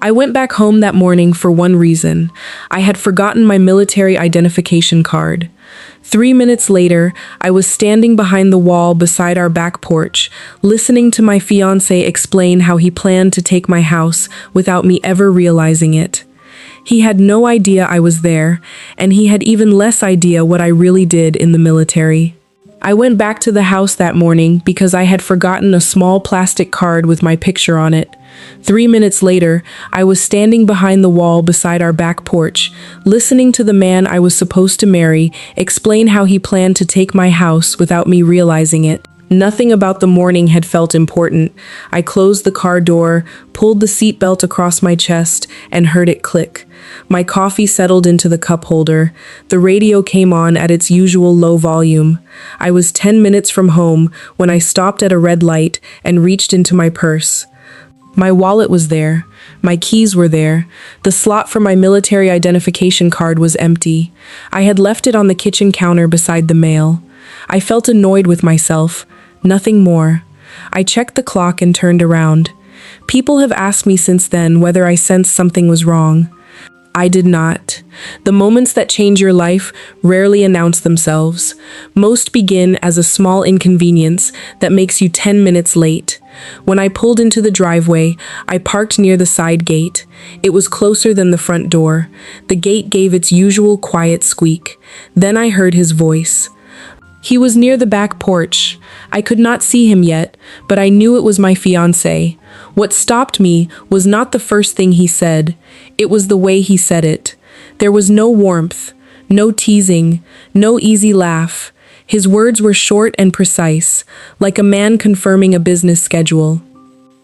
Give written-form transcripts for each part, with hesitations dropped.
I went back home that morning for one reason. I had forgotten my military identification card. 3 minutes later, I was standing behind the wall beside our back porch, listening to my fiancé explain how he planned to take my house without me ever realizing it. He had no idea I was there, and he had even less idea what I really did in the military. I went back to the house that morning because I had forgotten a small plastic card with my picture on it. 3 minutes later, I was standing behind the wall beside our back porch, listening to the man I was supposed to marry explain how he planned to take my house without me realizing it. Nothing about the morning had felt important. I closed the car door, pulled the seatbelt across my chest, and heard it click. My coffee settled into the cup holder. The radio came on at its usual low volume. I was 10 minutes from home when I stopped at a red light and reached into my purse. My wallet was there. My keys were there. The slot for my military identification card was empty. I had left it on the kitchen counter beside the mail. I felt annoyed with myself. Nothing more. I checked the clock and turned around. People have asked me since then whether I sensed something was wrong. I did not. The moments that change your life rarely announce themselves. Most begin as a small inconvenience that makes you 10 minutes late. When I pulled into the driveway, I parked near the side gate. It was closer than the front door. The gate gave its usual quiet squeak. Then I heard his voice. He was near the back porch. I could not see him yet, but I knew it was my fiancé. What stopped me was not the first thing he said. It was the way he said it. There was no warmth, no teasing, no easy laugh. His words were short and precise, like a man confirming a business schedule.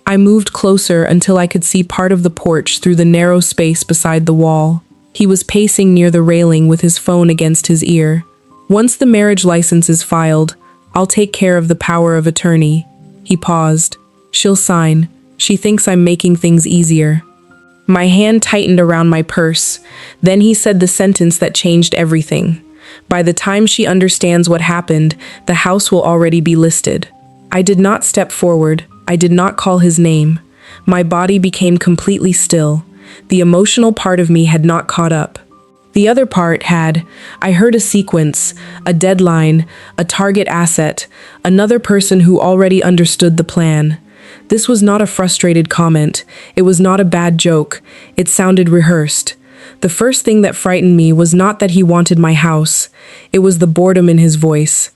I moved closer until I could see part of the porch through the narrow space beside the wall. He was pacing near the railing with his phone against his ear. Once the marriage license is filed, I'll take care of the power of attorney. He paused. She'll sign. She thinks I'm making things easier. My hand tightened around my purse. Then he said the sentence that changed everything. By the time she understands what happened, the house will already be listed. I did not step forward. I did not call his name. My body became completely still. The emotional part of me had not caught up. The other part had. I heard a sequence, a deadline, a target asset, another person who already understood the plan. This was not a frustrated comment. It was not a bad joke. It sounded rehearsed. The first thing that frightened me was not that he wanted my house. It was the boredom in his voice.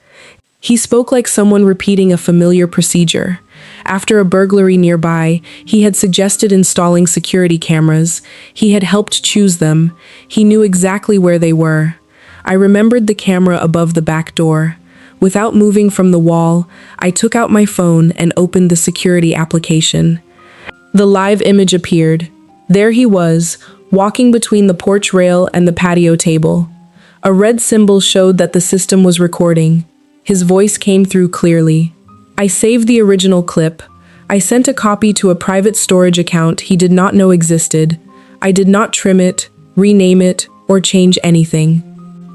He spoke like someone repeating a familiar procedure. After a burglary nearby, he had suggested installing security cameras. He had helped choose them. He knew exactly where they were. I remembered the camera above the back door. Without moving from the wall, I took out my phone and opened the security application. The live image appeared. There he was, walking between the porch rail and the patio table. A red symbol showed that the system was recording. His voice came through clearly. I saved the original clip. I sent a copy to a private storage account he did not know existed. I did not trim it, rename it, or change anything.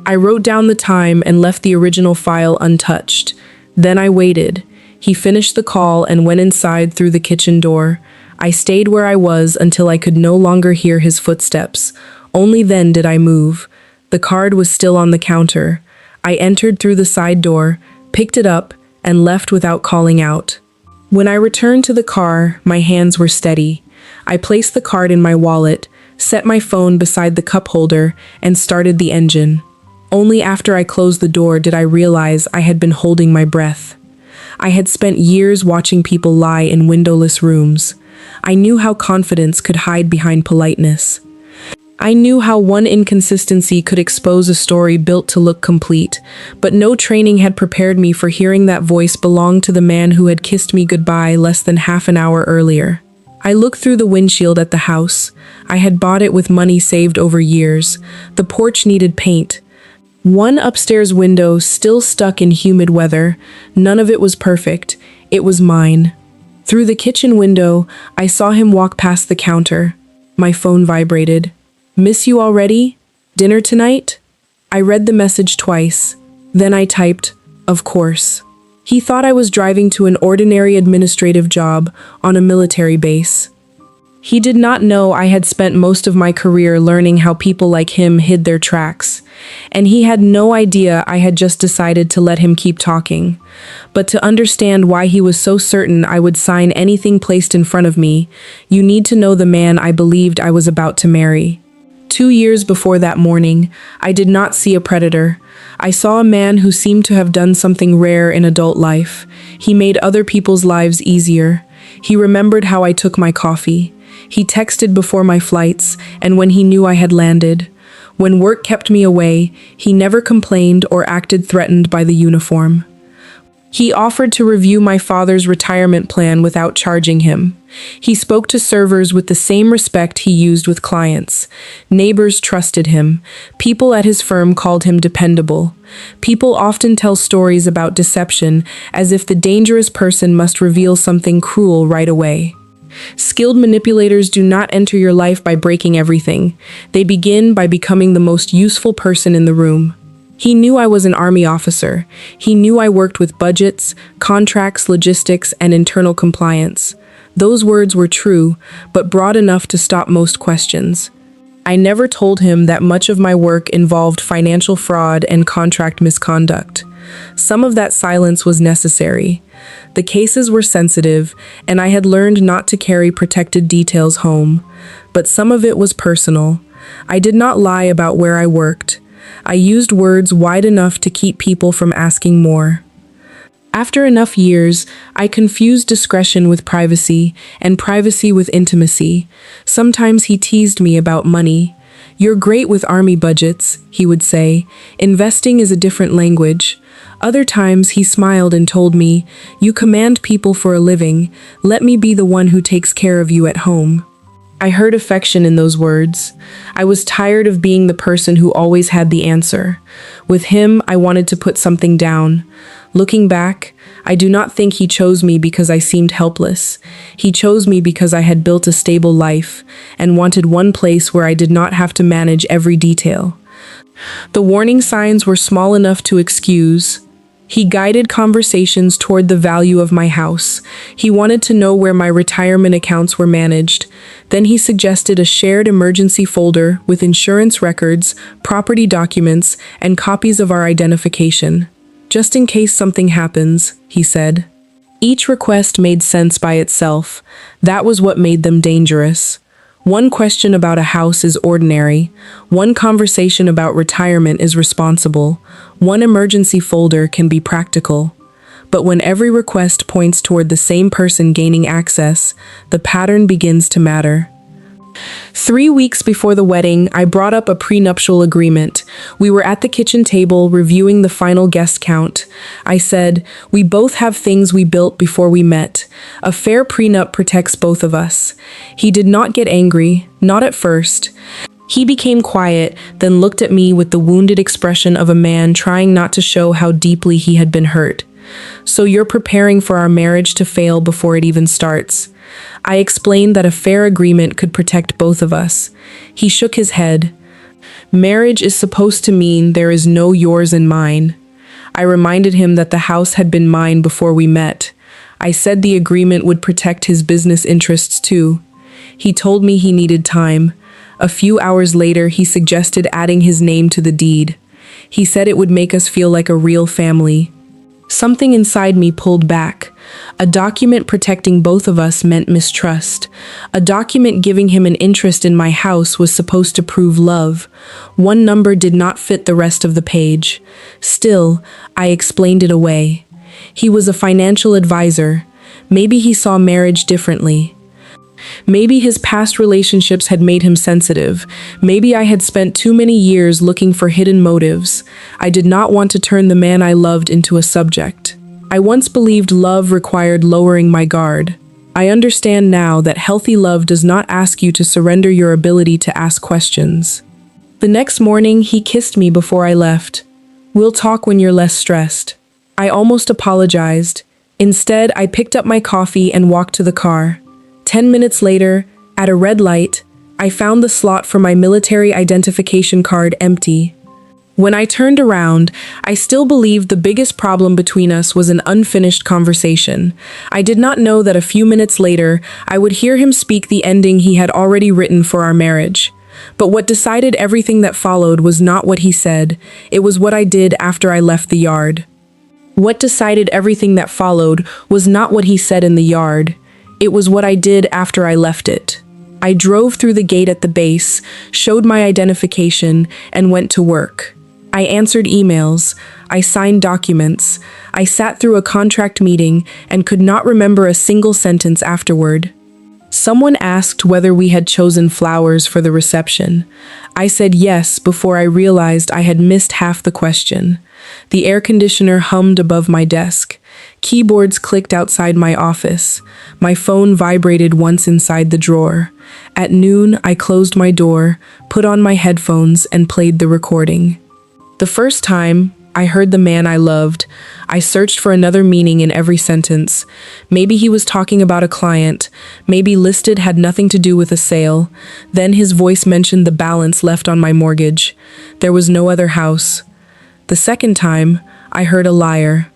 I wrote down the time and left the original file untouched. Then I waited. He finished the call and went inside through the kitchen door. I stayed where I was until I could no longer hear his footsteps. Only then did I move. The card was still on the counter. I entered through the side door, picked it up, and left without calling out. When I returned to the car, my hands were steady. I placed the card in my wallet, set my phone beside the cup holder, and started the engine. Only after I closed the door did I realize I had been holding my breath. I had spent years watching people lie in windowless rooms. I knew how confidence could hide behind politeness. I knew how one inconsistency could expose a story built to look complete, but no training had prepared me for hearing that voice belonged to the man who had kissed me goodbye less than half an hour earlier. I looked through the windshield at the house. I had bought it with money saved over years. The porch needed paint. One upstairs window still stuck in humid weather. None of it was perfect. It was mine. Through the kitchen window, I saw him walk past the counter. My phone vibrated. Miss you already? Dinner tonight? I read the message twice. Then I typed, of course. He thought I was driving to an ordinary administrative job on a military base. He did not know I had spent most of my career learning how people like him hid their tracks, and he had no idea I had just decided to let him keep talking. But to understand why he was so certain I would sign anything placed in front of me, you need to know the man I believed I was about to marry. 2 years before that morning, I did not see a predator. I saw a man who seemed to have done something rare in adult life. He made other people's lives easier. He remembered how I took my coffee. He texted before my flights and when he knew I had landed. When work kept me away, he never complained or acted threatened by the uniform. He offered to review my father's retirement plan without charging him. He spoke to servers with the same respect he used with clients. Neighbors trusted him. People at his firm called him dependable. People often tell stories about deception as if the dangerous person must reveal something cruel right away. Skilled manipulators do not enter your life by breaking everything. They begin by becoming the most useful person in the room. He knew I was an army officer. He knew I worked with budgets, contracts, logistics, and internal compliance. Those words were true, but broad enough to stop most questions. I never told him that much of my work involved financial fraud and contract misconduct. Some of that silence was necessary. The cases were sensitive, and I had learned not to carry protected details home. But some of it was personal. I did not lie about where I worked. I used words wide enough to keep people from asking more. After enough years, I confused discretion with privacy and privacy with intimacy. Sometimes he teased me about money. "You're great with army budgets," he would say. "Investing is a different language." Other times he smiled and told me, "You command people for a living. Let me be the one who takes care of you at home." I heard affection in those words. I was tired of being the person who always had the answer. With him, I wanted to put something down. Looking back, I do not think he chose me because I seemed helpless. He chose me because I had built a stable life and wanted one place where I did not have to manage every detail. The warning signs were small enough to excuse. He guided conversations toward the value of my house. He wanted to know where my retirement accounts were managed. Then he suggested a shared emergency folder with insurance records, property documents, and copies of our identification. "Just in case something happens," he said. Each request made sense by itself. That was what made them dangerous. One question about a house is ordinary. One conversation about retirement is responsible. One emergency folder can be practical. But when every request points toward the same person gaining access, the pattern begins to matter. 3 weeks before the wedding, I brought up a prenuptial agreement. We were at the kitchen table reviewing the final guest count. I said, "We both have things we built before we met. A fair prenup protects both of us." He did not get angry, not at first. He became quiet, then looked at me with the wounded expression of a man trying not to show how deeply he had been hurt. "So you're preparing for our marriage to fail before it even starts." I explained that a fair agreement could protect both of us. He shook his head. "Marriage is supposed to mean there is no yours and mine." I reminded him that the house had been mine before we met. I said the agreement would protect his business interests too. He told me he needed time. A few hours later, he suggested adding his name to the deed. He said it would make us feel like a real family. Something inside me pulled back. A document protecting both of us meant mistrust. A document giving him an interest in my house was supposed to prove love. One number did not fit the rest of the page. Still, I explained it away. He was a financial advisor. Maybe he saw marriage differently. Maybe his past relationships had made him sensitive. Maybe I had spent too many years looking for hidden motives. I did not want to turn the man I loved into a subject. I once believed love required lowering my guard. I understand now that healthy love does not ask you to surrender your ability to ask questions. The next morning, he kissed me before I left. "We'll talk when you're less stressed." I almost apologized. Instead, I picked up my coffee and walked to the car. 10 minutes later, at a red light, I found the slot for my military identification card empty. When I turned around, I still believed the biggest problem between us was an unfinished conversation. I did not know that a few minutes later, I would hear him speak the ending he had already written for our marriage. But what decided everything that followed was not what he said, it was what I did after I left the yard. What decided everything that followed was not what he said in the yard, it was what I did after I left it. I drove through the gate at the base, showed my identification, and went to work. I answered emails, I signed documents, I sat through a contract meeting and could not remember a single sentence afterward. Someone asked whether we had chosen flowers for the reception. I said yes before I realized I had missed half the question. The air conditioner hummed above my desk. Keyboards clicked outside my office. My phone vibrated once inside the drawer. At noon, I closed my door, put on my headphones, and played the recording. The first time I heard the man I loved, I searched for another meaning in every sentence. Maybe he was talking about a client. Maybe listed had nothing to do with a sale. Then his voice mentioned the balance left on my mortgage. There was no other house. The second time, I heard a liar.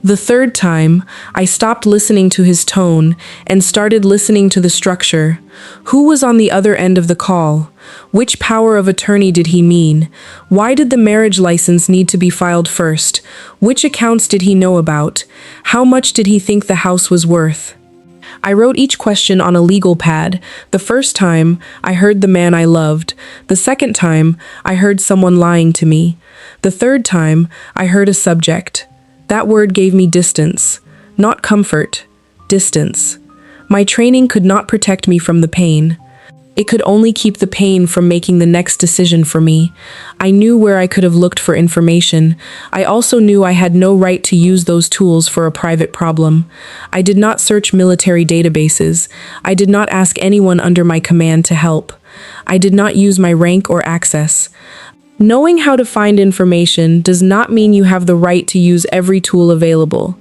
The third time, I stopped listening to his tone and started listening to the structure. Who was on the other end of the call? Which power of attorney did he mean? Why did the marriage license need to be filed first? Which accounts did he know about? How much did he think the house was worth? I wrote each question on a legal pad. The first time, I heard the man I loved. The second time, I heard someone lying to me. The third time, I heard a subject. That word gave me distance, not comfort, distance. My training could not protect me from the pain. It could only keep the pain from making the next decision for me. I knew where I could have looked for information. I also knew I had no right to use those tools for a private problem. I did not search military databases. I did not ask anyone under my command to help. I did not use my rank or access. Knowing how to find information does not mean you have the right to use every tool available.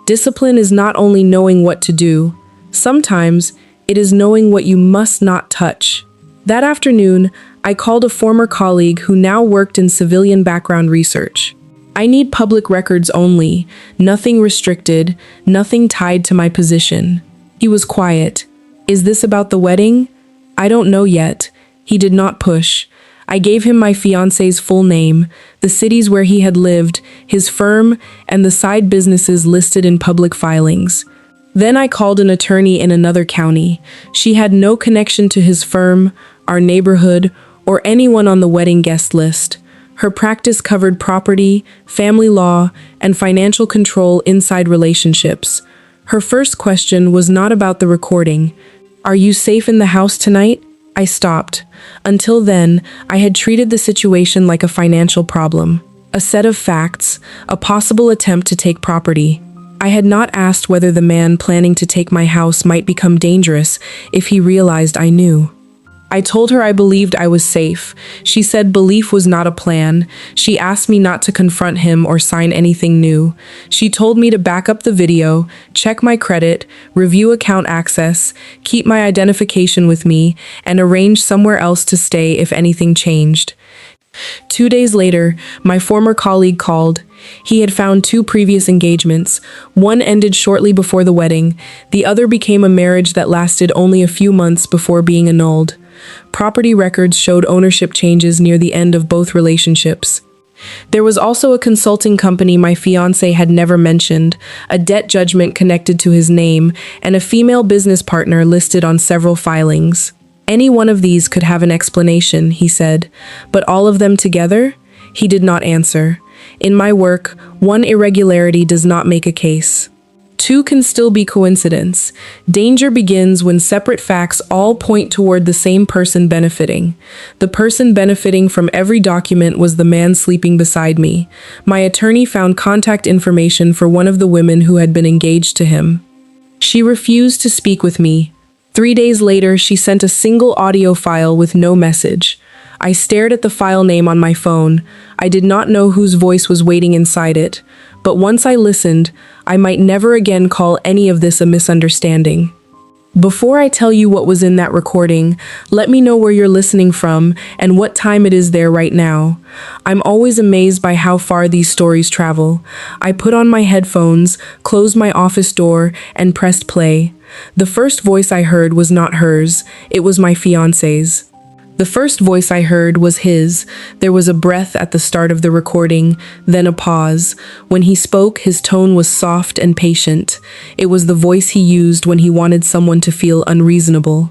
Discipline is not only knowing what to do. Sometimes, it is knowing what you must not touch. That afternoon, I called a former colleague who now worked in civilian background research. I need public records only, nothing restricted, nothing tied to my position. He was quiet. Is this about the wedding? I don't know yet. He did not push. I gave him my fiancé's full name, the cities where he had lived, his firm, and the side businesses listed in public filings. Then I called an attorney in another county. She had no connection to his firm, our neighborhood, or anyone on the wedding guest list. Her practice covered property, family law, and financial control inside relationships. Her first question was not about the recording. "Are you safe in the house tonight?" I stopped. Until then, I had treated the situation like a financial problem, a set of facts, a possible attempt to take property. I had not asked whether the man planning to take my house might become dangerous if he realized I knew. I told her I believed I was safe. She said belief was not a plan. She asked me not to confront him or sign anything new. She told me to back up the video, check my credit, review account access, keep my identification with me, and arrange somewhere else to stay if anything changed. 2 days later, my former colleague called. He had found 2 previous engagements. One ended shortly before the wedding. The other became a marriage that lasted only a few months before being annulled. Property records showed ownership changes near the end of both relationships. There was also a consulting company my fiancé had never mentioned, a debt judgment connected to his name, and a female business partner listed on several filings. Any one of these could have an explanation, he said, but all of them together? He did not answer. In my work, one irregularity does not make a case. 2 can still be coincidence. Danger begins when separate facts all point toward the same person benefiting. The person benefiting from every document was the man sleeping beside me. My attorney found contact information for one of the women who had been engaged to him. She refused to speak with me. 3 days later, she sent a single audio file with no message. I stared at the file name on my phone. I did not know whose voice was waiting inside it, but once I listened, I might never again call any of this a misunderstanding. Before I tell you what was in that recording, let me know where you're listening from and what time it is there right now. I'm always amazed by how far these stories travel. I put on my headphones, closed my office door, and pressed play. The first voice I heard was not hers, it was my fiancé's. The first voice I heard was his. There was a breath at the start of the recording, then a pause. When he spoke, his tone was soft and patient. It was the voice he used when he wanted someone to feel unreasonable.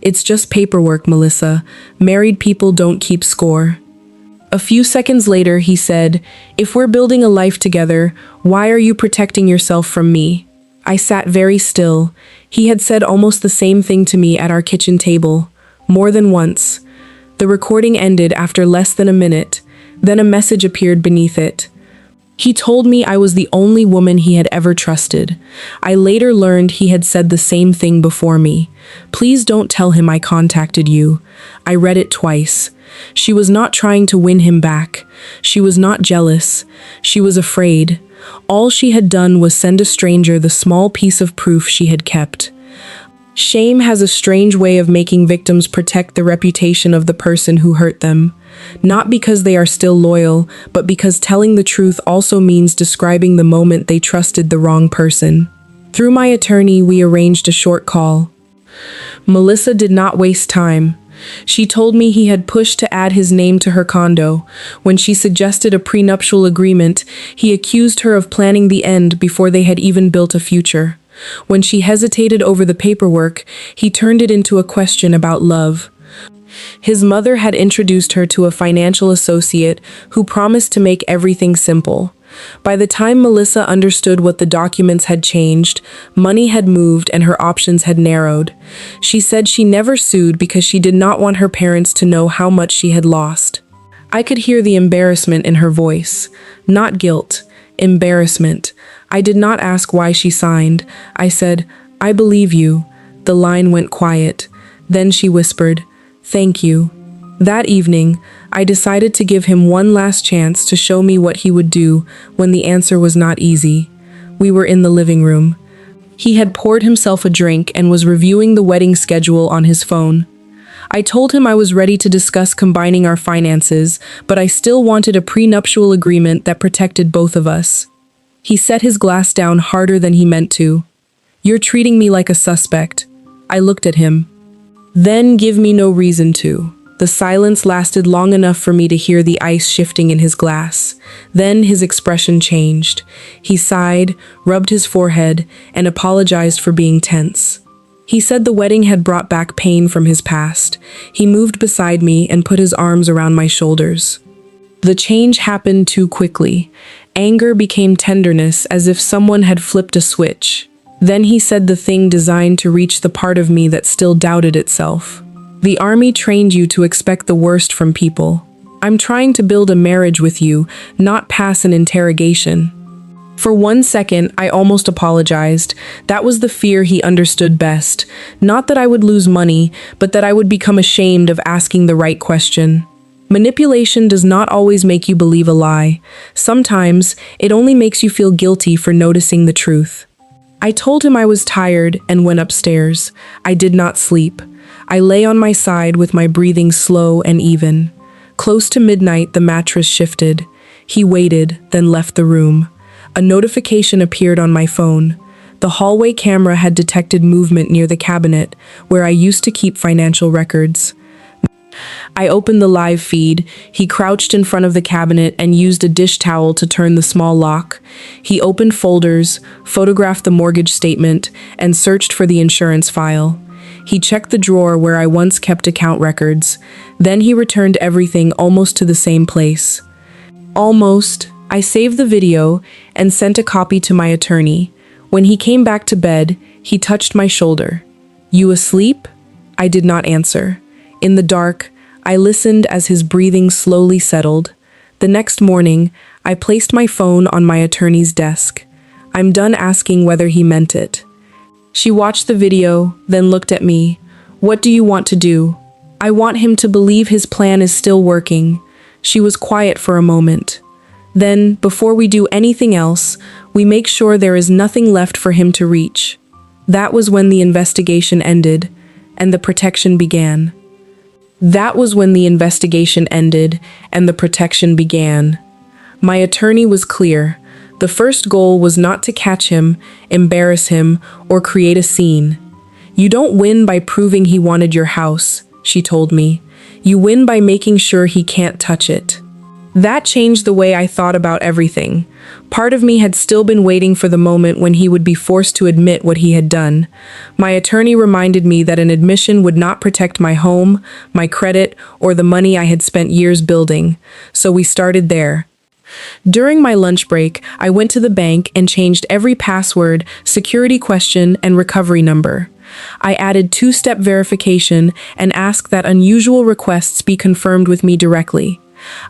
"It's just paperwork, Melissa. Married people don't keep score." A few seconds later, he said, "If we're building a life together, why are you protecting yourself from me?" I sat very still. He had said almost the same thing to me at our kitchen table. More than once. The recording ended after less than a minute. Then a message appeared beneath it. He told me I was the only woman he had ever trusted. I later learned he had said the same thing before me. "Please don't tell him I contacted you." I read it twice. She was not trying to win him back. She was not jealous. She was afraid. All she had done was send a stranger the small piece of proof she had kept. Shame has a strange way of making victims protect the reputation of the person who hurt them. Not because they are still loyal, but because telling the truth also means describing the moment they trusted the wrong person. Through my attorney, we arranged a short call. Melissa did not waste time. She told me he had pushed to add his name to her condo. When she suggested a prenuptial agreement, he accused her of planning the end before they had even built a future. When she hesitated over the paperwork, he turned it into a question about love. His mother had introduced her to a financial associate who promised to make everything simple. By the time Melissa understood what the documents had changed, money had moved and her options had narrowed. She said she never sued because she did not want her parents to know how much she had lost. I could hear the embarrassment in her voice. Not guilt, embarrassment. I did not ask why she signed. I said, "I believe you." The line went quiet. Then she whispered, "Thank you." That evening, I decided to give him one last chance to show me what he would do when the answer was not easy. We were in the living room. He had poured himself a drink and was reviewing the wedding schedule on his phone. I told him I was ready to discuss combining our finances, but I still wanted a prenuptial agreement that protected both of us. He set his glass down harder than he meant to. "You're treating me like a suspect." I looked at him. "Then give me no reason to." The silence lasted long enough for me to hear the ice shifting in his glass. Then his expression changed. He sighed, rubbed his forehead, and apologized for being tense. He said the wedding had brought back pain from his past. He moved beside me and put his arms around my shoulders. The change happened too quickly. Anger became tenderness, as if someone had flipped a switch. Then he said the thing designed to reach the part of me that still doubted itself. "The army trained you to expect the worst from people. I'm trying to build a marriage with you, not pass an interrogation." For 1 second, I almost apologized. That was the fear he understood best. Not that I would lose money, but that I would become ashamed of asking the right question. Manipulation does not always make you believe a lie. Sometimes, it only makes you feel guilty for noticing the truth. I told him I was tired and went upstairs. I did not sleep. I lay on my side with my breathing slow and even. Close to midnight, the mattress shifted. He waited, then left the room. A notification appeared on my phone. The hallway camera had detected movement near the cabinet, where I used to keep financial records. I opened the live feed. He crouched in front of the cabinet and used a dish towel to turn the small lock. He opened folders, photographed the mortgage statement, and searched for the insurance file. He checked the drawer where I once kept account records. Then he returned everything almost to the same place. Almost. I saved the video and sent a copy to my attorney. When he came back to bed, he touched my shoulder. "You asleep?" I did not answer. In the dark, I listened as his breathing slowly settled. The next morning, I placed my phone on my attorney's desk. I'm done asking whether he meant it. She watched the video, then looked at me. "What do you want to do?" "I want him to believe his plan is still working." She was quiet for a moment. "Then, before we do anything else, we make sure there is nothing left for him to reach." That was when the investigation ended and the protection began. That was when the investigation ended and the protection began. My attorney was clear. The first goal was not to catch him, embarrass him, or create a scene. You don't win by proving he wanted your house, she told me. You win by making sure he can't touch it. That changed the way I thought about everything. Part of me had still been waiting for the moment when he would be forced to admit what he had done. My attorney reminded me that an admission would not protect my home, my credit, or the money I had spent years building. So we started there. During my lunch break, I went to the bank and changed every password, security question, and recovery number. I added two-step verification and asked that unusual requests be confirmed with me directly.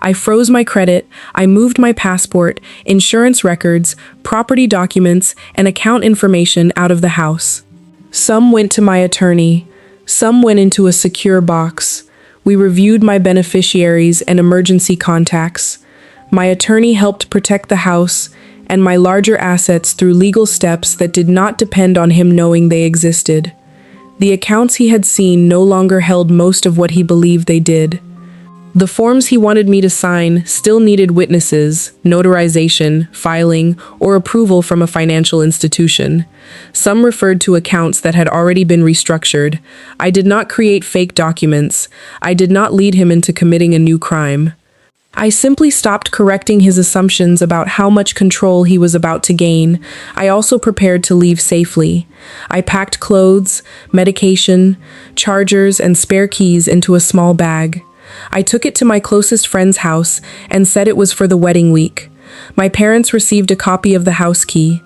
I froze my credit, I moved my passport, insurance records, property documents, and account information out of the house. Some went to my attorney, some went into a secure box. We reviewed my beneficiaries and emergency contacts. My attorney helped protect the house and my larger assets through legal steps that did not depend on him knowing they existed. The accounts he had seen no longer held most of what he believed they did. The forms he wanted me to sign still needed witnesses, notarization, filing, or approval from a financial institution. Some referred to accounts that had already been restructured. I did not create fake documents. I did not lead him into committing a new crime. I simply stopped correcting his assumptions about how much control he was about to gain. I also prepared to leave safely. I packed clothes, medication, chargers, and spare keys into a small bag. I took it to my closest friend's house and said it was for the wedding week. My parents received a copy of the house key.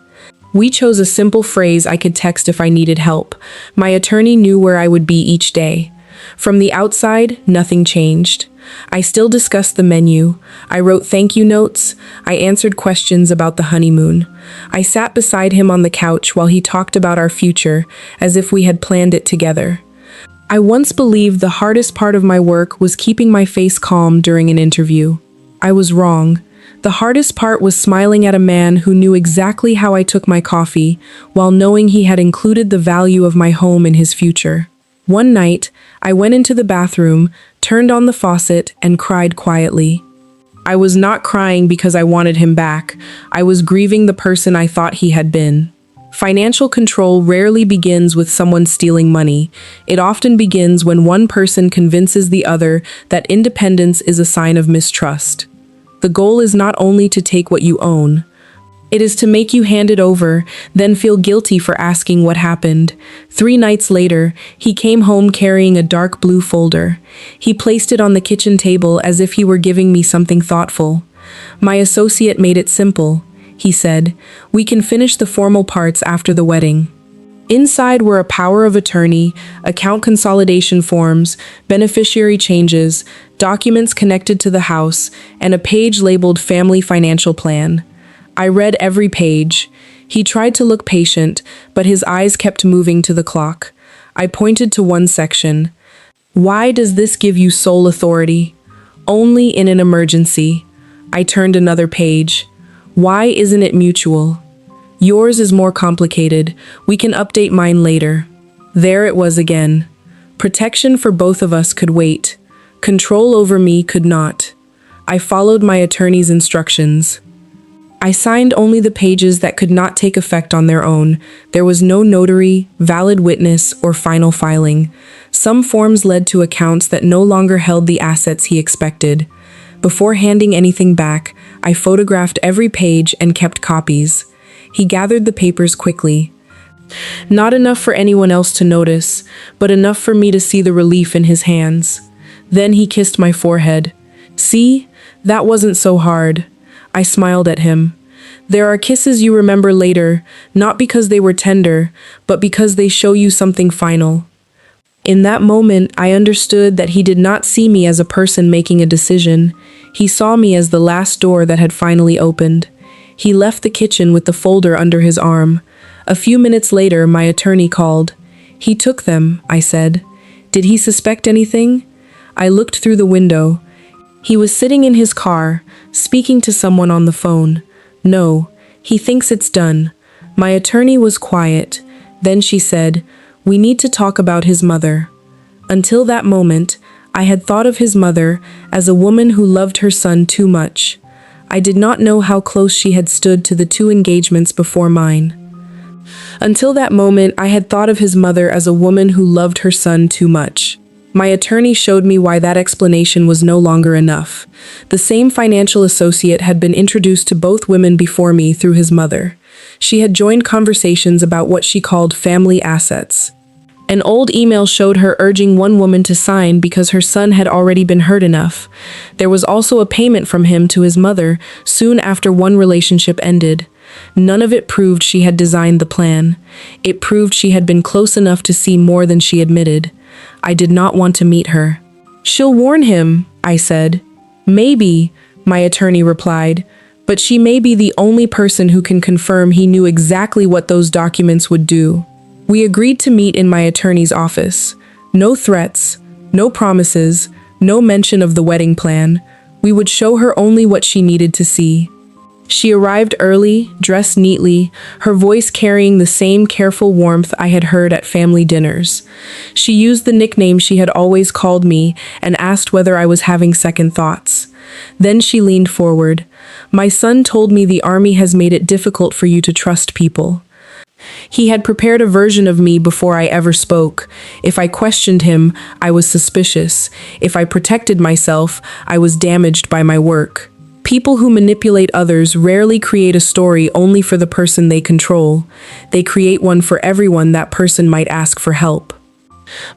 We chose a simple phrase I could text if I needed help. My attorney knew where I would be each day. From the outside, nothing changed. I still discussed the menu. I wrote thank you notes. I answered questions about the honeymoon. I sat beside him on the couch while he talked about our future, as if we had planned it together. I once believed the hardest part of my work was keeping my face calm during an interview. I was wrong. The hardest part was smiling at a man who knew exactly how I took my coffee, while knowing he had included the value of my home in his future. One night, I went into the bathroom, turned on the faucet, and cried quietly. I was not crying because I wanted him back. I was grieving the person I thought he had been. Financial control rarely begins with someone stealing money. It often begins when one person convinces the other that independence is a sign of mistrust. The goal is not only to take what you own. It is to make you hand it over, then feel guilty for asking what happened. 3 nights later, he came home carrying a dark blue folder. He placed it on the kitchen table as if he were giving me something thoughtful. My associate made it simple. He said, "We can finish the formal parts after the wedding." Inside were a power of attorney, account consolidation forms, beneficiary changes, documents connected to the house, and a page labeled Family Financial Plan. I read every page. He tried to look patient, but his eyes kept moving to the clock. I pointed to one section. "Why does this give you sole authority?" "Only in an emergency." I turned another page. "Why isn't it mutual?" "Yours is more complicated. We can update mine later." There it was again. Protection for both of us could wait. Control over me could not. I followed my attorney's instructions. I signed only the pages that could not take effect on their own. There was no notary, valid witness, or final filing. Some forms led to accounts that no longer held the assets he expected. Before handing anything back, I photographed every page and kept copies. He gathered the papers quickly. Not enough for anyone else to notice, but enough for me to see the relief in his hands. Then he kissed my forehead. "See? That wasn't so hard." I smiled at him. There are kisses you remember later, not because they were tender, but because they show you something final. In that moment, I understood that he did not see me as a person making a decision. He saw me as the last door that had finally opened. He left the kitchen with the folder under his arm. A few minutes later, my attorney called. "He took them," I said. "Did he suspect anything?" I looked through the window. He was sitting in his car, speaking to someone on the phone. "No, he thinks it's done." My attorney was quiet. Then she said, "We need to talk about his mother." Until that moment, I had thought of his mother as a woman who loved her son too much. I did not know how close she had stood to the two engagements before mine. Until that moment, I had thought of his mother as a woman who loved her son too much. My attorney showed me why that explanation was no longer enough. The same financial associate had been introduced to both women before me through his mother. She had joined conversations about what she called family assets. An old email showed her urging one woman to sign because her son had already been hurt enough. There was also a payment from him to his mother soon after one relationship ended. None of it proved she had designed the plan. It proved she had been close enough to see more than she admitted. I did not want to meet her. "She'll warn him," I said. "Maybe," my attorney replied, "but she may be the only person who can confirm he knew exactly what those documents would do." We agreed to meet in my attorney's office. No threats, no promises, no mention of the wedding plan. We would show her only what she needed to see. She arrived early, dressed neatly, her voice carrying the same careful warmth I had heard at family dinners. She used the nickname she had always called me and asked whether I was having second thoughts. Then she leaned forward. "My son told me the army has made it difficult for you to trust people. He had prepared a version of me before I ever spoke. If I questioned him, I was suspicious. If I protected myself, I was damaged by my work. People who manipulate others rarely create a story only for the person they control. They create one for everyone that person might ask for help."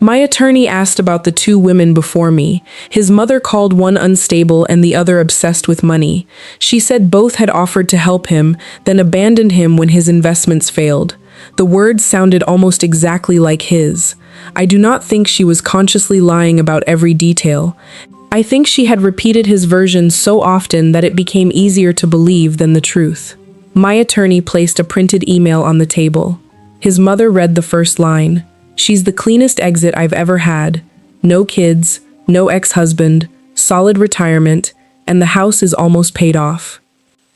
My attorney asked about the two women before me. His mother called one unstable and the other obsessed with money. She said both had offered to help him, then abandoned him when his investments failed. The words sounded almost exactly like his. I do not think she was consciously lying about every detail. I think she had repeated his version so often that it became easier to believe than the truth. My attorney placed a printed email on the table. His mother read the first line. "She's the cleanest exit I've ever had. No kids, no ex-husband, solid retirement, and the house is almost paid off."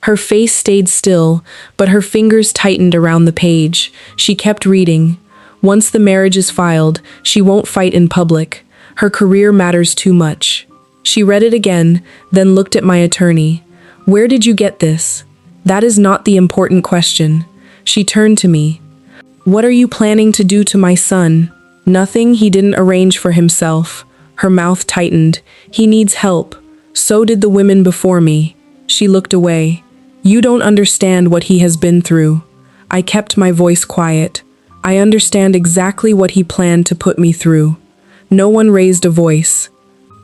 Her face stayed still, but her fingers tightened around the page. She kept reading. "Once the marriage is filed, she won't fight in public. Her career matters too much." She read it again, then looked at my attorney. "Where did you get this?" "That is not the important question." She turned to me. "What are you planning to do to my son?" "Nothing he didn't arrange for himself." Her mouth tightened. "He needs help. So did the women before me." She looked away. "You don't understand what he has been through." I kept my voice quiet. "I understand exactly what he planned to put me through." No one raised a voice.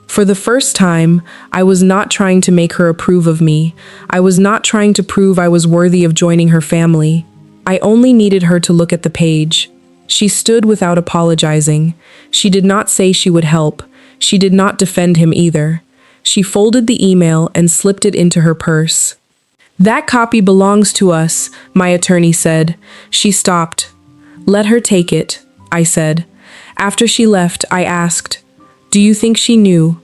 For the first time, I was not trying to make her approve of me. I was not trying to prove I was worthy of joining her family. I only needed her to look at the page. She stood without apologizing. She did not say she would help. She did not defend him either. She folded the email and slipped it into her purse. "That copy belongs to us," my attorney said. She stopped. "Let her take it," I said. After she left, I asked, "Do you think she knew?"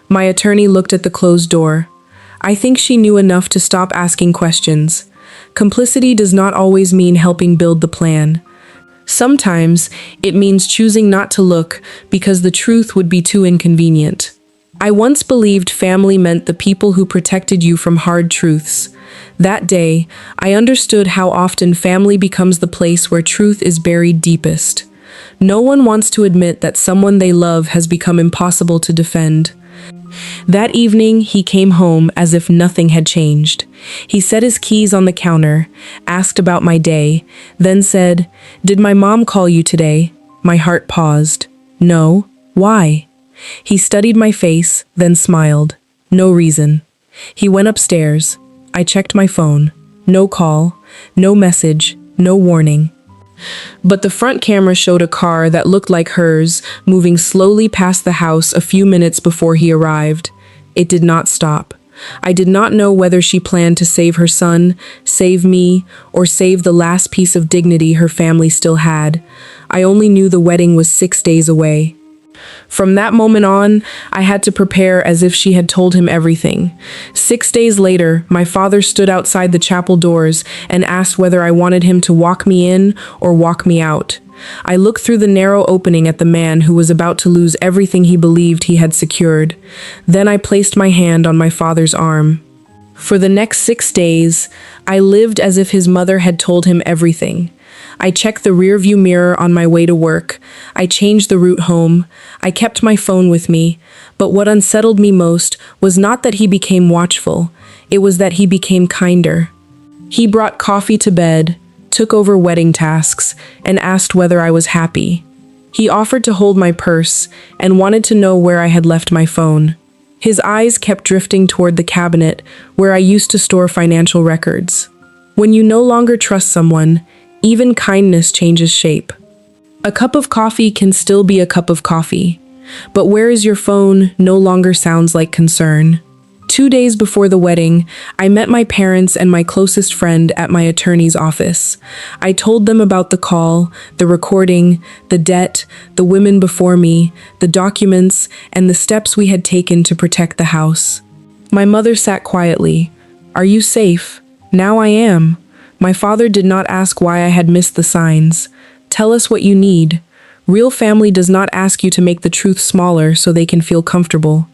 My attorney looked at the closed door. "I think she knew enough to stop asking questions. Complicity does not always mean helping build the plan. Sometimes it means choosing not to look because the truth would be too inconvenient." I once believed family meant the people who protected you from hard truths. That day, I understood how often family becomes the place where truth is buried deepest. No one wants to admit that someone they love has become impossible to defend. That evening, he came home as if nothing had changed. He set his keys on the counter, asked about my day, then said, "Did my mom call you today?" My heart paused. "No. Why?" He studied my face, then smiled. "No reason." He went upstairs. I checked my phone. No call, no message, no warning. But the front camera showed a car that looked like hers, moving slowly past the house a few minutes before he arrived. It did not stop. I did not know whether she planned to save her son, save me, or save the last piece of dignity her family still had. I only knew the wedding was 6 days away. From that moment on, I had to prepare as if she had told him everything. 6 days later, my father stood outside the chapel doors and asked whether I wanted him to walk me in or walk me out. I looked through the narrow opening at the man who was about to lose everything he believed he had secured. Then I placed my hand on my father's arm. For the next 6 days, I lived as if his mother had told him everything. I checked the rearview mirror on my way to work. I changed the route home. I kept my phone with me. But what unsettled me most was not that he became watchful. It was that he became kinder. He brought coffee to bed, took over wedding tasks, and asked whether I was happy. He offered to hold my purse and wanted to know where I had left my phone. His eyes kept drifting toward the cabinet where I used to store financial records. When you no longer trust someone, even kindness changes shape. A cup of coffee can still be a cup of coffee, but where is your phone no longer sounds like concern. 2 days before the wedding, I met my parents and my closest friend at my attorney's office. I told them about the call, the recording, the debt, the women before me, the documents, and the steps we had taken to protect the house. My mother sat quietly. "Are you safe?" "Now I am." My father did not ask why I had missed the signs. "Tell us what you need." Real family does not ask you to make the truth smaller so they can feel comfortable.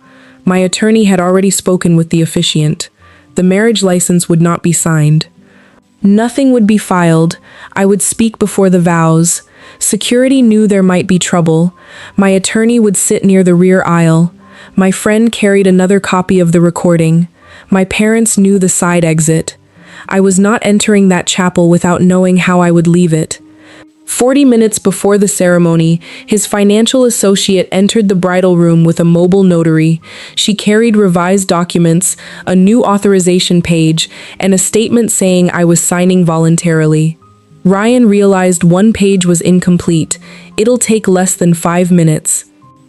My attorney had already spoken with the officiant. The marriage license would not be signed. Nothing would be filed. I would speak before the vows. Security knew there might be trouble. My attorney would sit near the rear aisle. My friend carried another copy of the recording. My parents knew the side exit. I was not entering that chapel without knowing how I would leave it. 40 minutes before the ceremony, his financial associate entered the bridal room with a mobile notary. She carried revised documents, a new authorization page, and a statement saying I was signing voluntarily. Ryan realized one page was incomplete. "It'll take less than 5 minutes."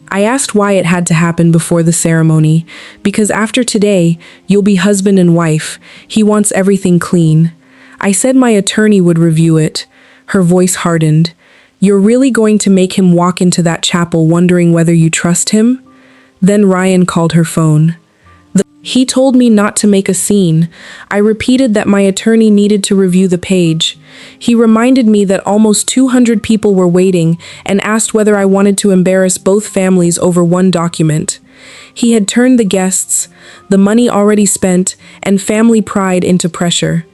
I asked why it had to happen before the ceremony. "Because after today, you'll be husband and wife. He wants everything clean." I said my attorney would review it. Her voice hardened. "You're really going to make him walk into that chapel wondering whether you trust him?" Then Ryan called her phone. He told me not to make a scene. I repeated that my attorney needed to review the page. He reminded me that almost 200 people were waiting and asked whether I wanted to embarrass both families over one document. He had turned the guests, the money already spent, and family pride into pressure.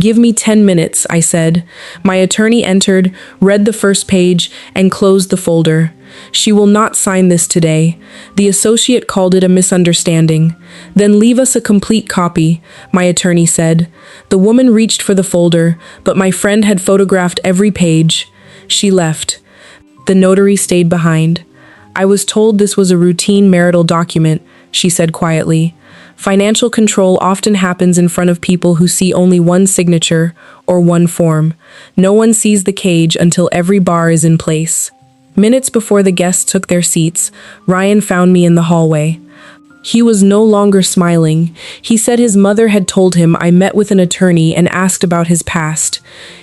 "Give me 10 minutes, I said. My attorney entered, read the first page, and closed the folder. "She will not sign this today." The associate called it a misunderstanding. "Then leave us a complete copy," my attorney said. The woman reached for the folder, but my friend had photographed every page. She left. The notary stayed behind. "I was told this was a routine marital document," she said quietly. Financial control often happens in front of people who see only one signature or one form. No one sees the cage until every bar is in place. Minutes before the guests took their seats, Ryan found me in the hallway. He was no longer smiling. He said his mother had told him I met with an attorney and asked about his past.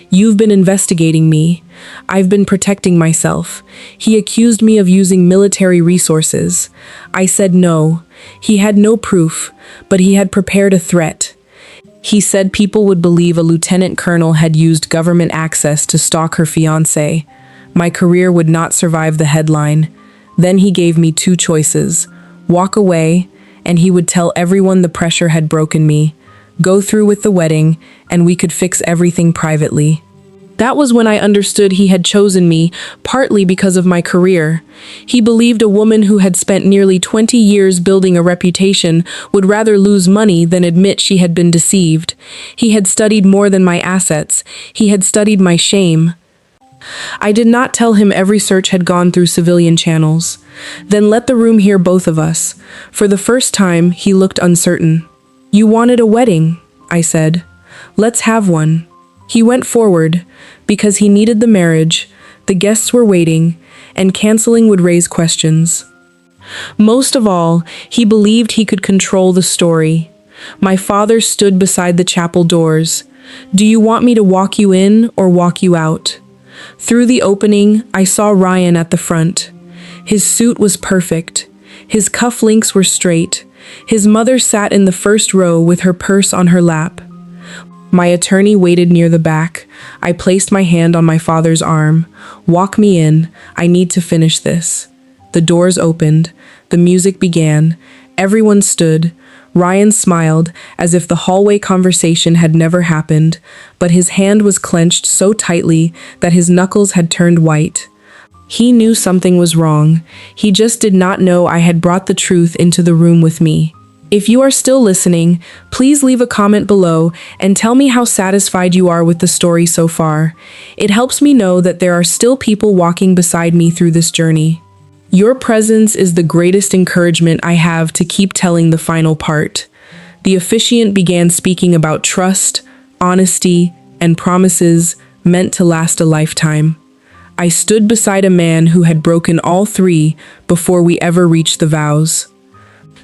"You've been investigating me. I've been protecting myself." He accused me of using military resources. I said no. He had no proof, but he had prepared a threat. He said people would believe a lieutenant colonel had used government access to stalk her fiancé. My career would not survive the headline. Then he gave me 2 choices. Walk away, and he would tell everyone the pressure had broken me. Go through with the wedding, and we could fix everything privately. That was when I understood he had chosen me, partly because of my career. He believed a woman who had spent nearly 20 years building a reputation would rather lose money than admit she had been deceived. He had studied more than my assets. He had studied my shame. I did not tell him every search had gone through civilian channels. "Then let the room hear both of us." For the first time, he looked uncertain. "You wanted a wedding," I said. "Let's have one." He went forward, because he needed the marriage, the guests were waiting, and canceling would raise questions. Most of all, he believed he could control the story. My father stood beside the chapel doors. "Do you want me to walk you in or walk you out?" Through the opening, I saw Ryan at the front. His suit was perfect. His cufflinks were straight. His mother sat in the first row with her purse on her lap. My attorney waited near the back. I placed my hand on my father's arm. "Walk me in. I need to finish this." The doors opened. The music began. Everyone stood. Ryan smiled, as if the hallway conversation had never happened, but his hand was clenched so tightly that his knuckles had turned white. He knew something was wrong. He just did not know I had brought the truth into the room with me. If you are still listening, please leave a comment below and tell me how satisfied you are with the story so far. It helps me know that there are still people walking beside me through this journey. Your presence is the greatest encouragement I have to keep telling the final part. The officiant began speaking about trust, honesty, and promises meant to last a lifetime. I stood beside a man who had broken all three before we ever reached the vows.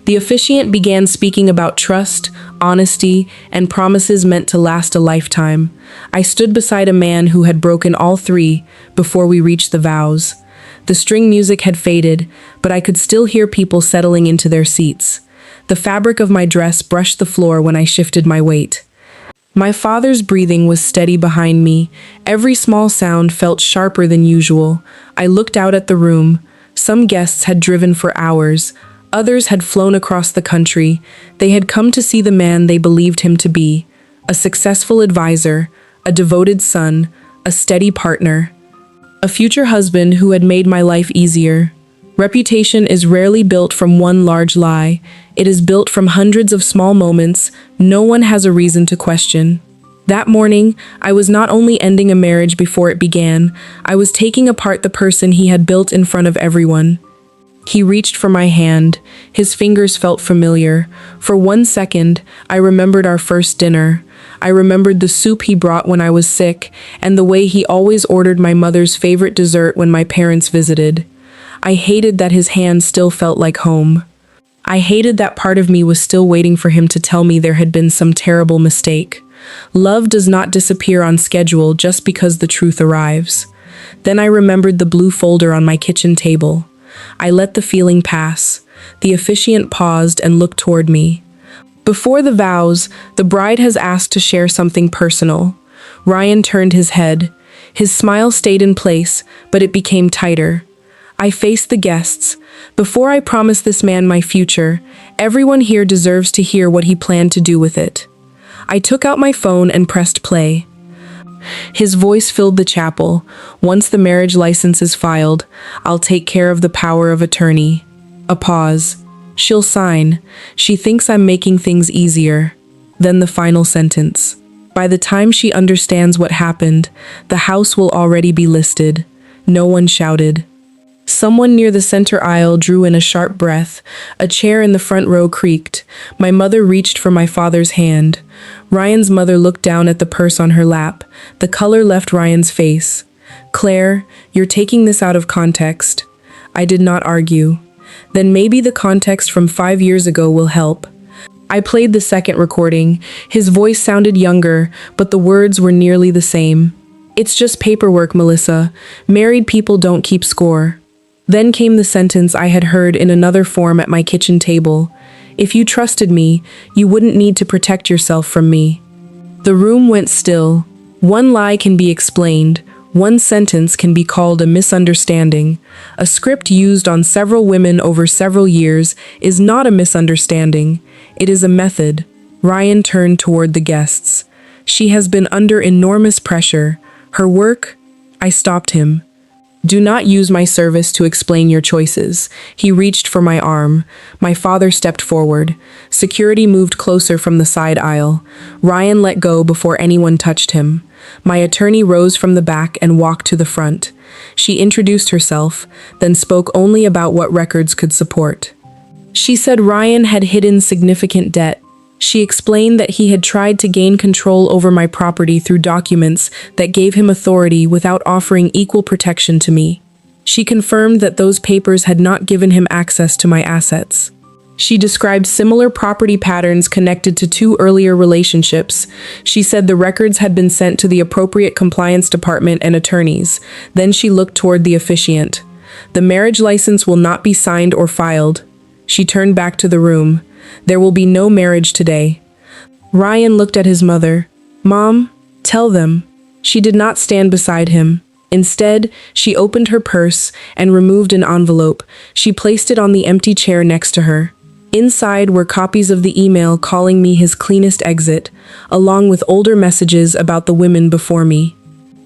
The officiant began speaking about trust, honesty, and promises meant to last a lifetime. I stood beside a man who had broken all three before we reached the vows. The string music had faded, but I could still hear people settling into their seats. The fabric of my dress brushed the floor when I shifted my weight. My father's breathing was steady behind me. Every small sound felt sharper than usual. I looked out at the room. Some guests had driven for hours. Others had flown across the country. They had come to see the man they believed him to be. A successful advisor, a devoted son, a steady partner. A future husband who had made my life easier. Reputation is rarely built from one large lie. It is built from hundreds of small moments no one has a reason to question. That morning, I was not only ending a marriage before it began, I was taking apart the person he had built in front of everyone. He reached for my hand. His fingers felt familiar. For 1 second, I remembered our first dinner. I remembered the soup he brought when I was sick, and the way he always ordered my mother's favorite dessert when my parents visited. I hated that his hand still felt like home. I hated that part of me was still waiting for him to tell me there had been some terrible mistake. Love does not disappear on schedule just because the truth arrives. Then I remembered the blue folder on my kitchen table. I let the feeling pass. The officiant paused and looked toward me. Before the vows, the bride has asked to share something personal. Ryan turned his head. His smile stayed in place, but it became tighter. I faced the guests. Before I promise this man my future, everyone here deserves to hear what he planned to do with it. I took out my phone and pressed play. His voice filled the chapel. "Once the marriage license is filed, I'll take care of the power of attorney." A pause. "She'll sign. She thinks I'm making things easier." Then the final sentence. "By the time she understands what happened, the house will already be listed." No one shouted. Someone near the center aisle drew in a sharp breath. A chair in the front row creaked. My mother reached for my father's hand. Ryan's mother looked down at the purse on her lap. The color left Ryan's face. "Claire, you're taking this out of context." I did not argue. "Then maybe the context from 5 years ago will help." I played the second recording. His voice sounded younger, but the words were nearly the same. "It's just paperwork, Melissa. Married people don't keep score." Then came the sentence I had heard in another form at my kitchen table. "If you trusted me, you wouldn't need to protect yourself from me." The room went still. One lie can be explained. One sentence can be called a misunderstanding. A script used on several women over several years is not a misunderstanding. It is a method. Ryan turned toward the guests. "She has been under enormous pressure. Her work." I stopped him. "Do not use my service to explain your choices." He reached for my arm. My father stepped forward. Security moved closer from the side aisle. Ryan let go before anyone touched him. My attorney rose from the back and walked to the front. She introduced herself, then spoke only about what records could support. She said Ryan had hidden significant debt. She explained that he had tried to gain control over my property through documents that gave him authority without offering equal protection to me. She confirmed that those papers had not given him access to my assets. She described similar property patterns connected to 2 earlier relationships. She said the records had been sent to the appropriate compliance department and attorneys. Then she looked toward the officiant. The marriage license will not be signed or filed." She turned back to the room. "There will be no marriage today." Ryan looked at his mother. "Mom, tell them." She did not stand beside him. Instead, she opened her purse and removed an envelope. She placed it on the empty chair next to her. Inside were copies of the email calling me his cleanest exit, along with older messages about the women before me.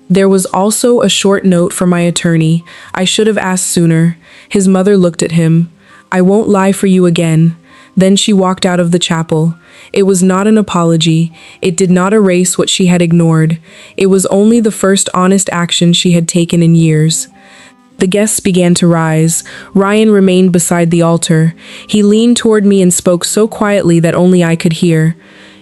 There was also a short note for my attorney. "I should have asked sooner." His mother looked at him. "I won't lie for you again." Then she walked out of the chapel. It was not an apology. It did not erase what she had ignored. It was only the first honest action she had taken in years. The guests began to rise. Ryan remained beside the altar. He leaned toward me and spoke so quietly that only I could hear.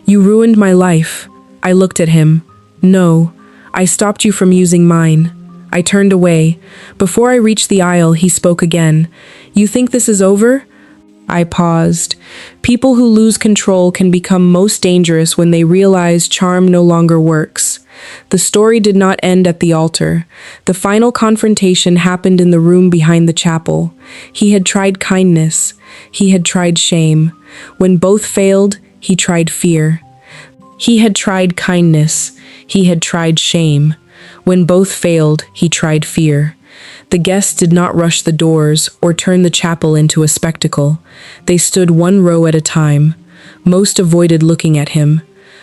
"You ruined my life." I looked at him. "No, I stopped you from using mine." I turned away. Before I reached the aisle, he spoke again. "You think this is over?" I paused. People who lose control can become most dangerous when they realize charm no longer works. The story did not end at the altar. The final confrontation happened in the room behind the chapel. He had tried kindness. He had tried shame. When both failed, he tried fear. He had tried kindness. He had tried shame. When both failed, he tried fear. The guests did not rush the doors or turn the chapel into a spectacle. They stood one row at a time. Most avoided looking at him.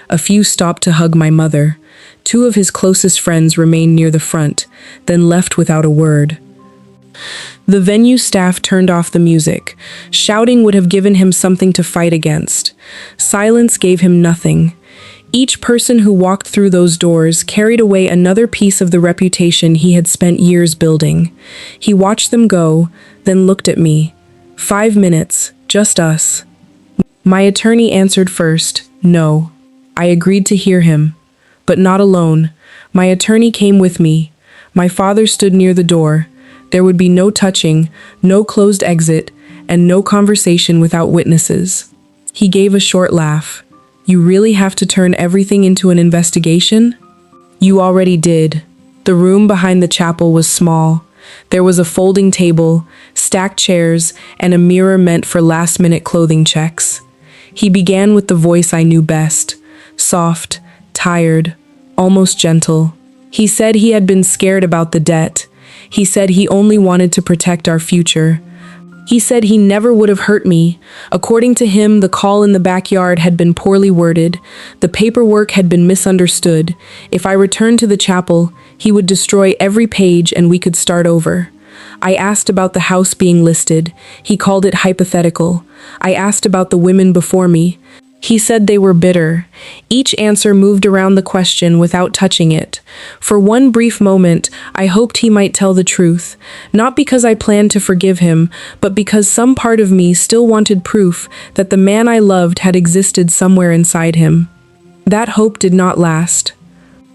A few stopped to hug my mother. Two of his closest friends remained near the front, then left without a word. The venue staff turned off the music. Shouting would have given him something to fight against. Silence gave him nothing. Each person who walked through those doors carried away another piece of the reputation he had spent years building. He watched them go, then looked at me. 5 minutes, just us. My attorney answered first, "No." I agreed to hear him. But not alone. My attorney came with me. My father stood near the door. There would be no touching, no closed exit, and no conversation without witnesses. He gave a short laugh. "You really have to turn everything into an investigation?" "You already did." The room behind the chapel was small. There was a folding table, stacked chairs, and a mirror meant for last-minute clothing checks. He began with the voice I knew best, soft, tired, almost gentle. He said he had been scared about the debt. He said he only wanted to protect our future. He said he never would have hurt me. According to him, the call in the backyard had been poorly worded. The paperwork had been misunderstood. If I returned to the chapel, he would destroy every page and we could start over. I asked about the house being listed. He called it hypothetical. I asked about the women before me. He said they were bitter. Each answer moved around the question without touching it. For one brief moment, I hoped he might tell the truth, not because I planned to forgive him, but because some part of me still wanted proof that the man I loved had existed somewhere inside him. That hope did not last.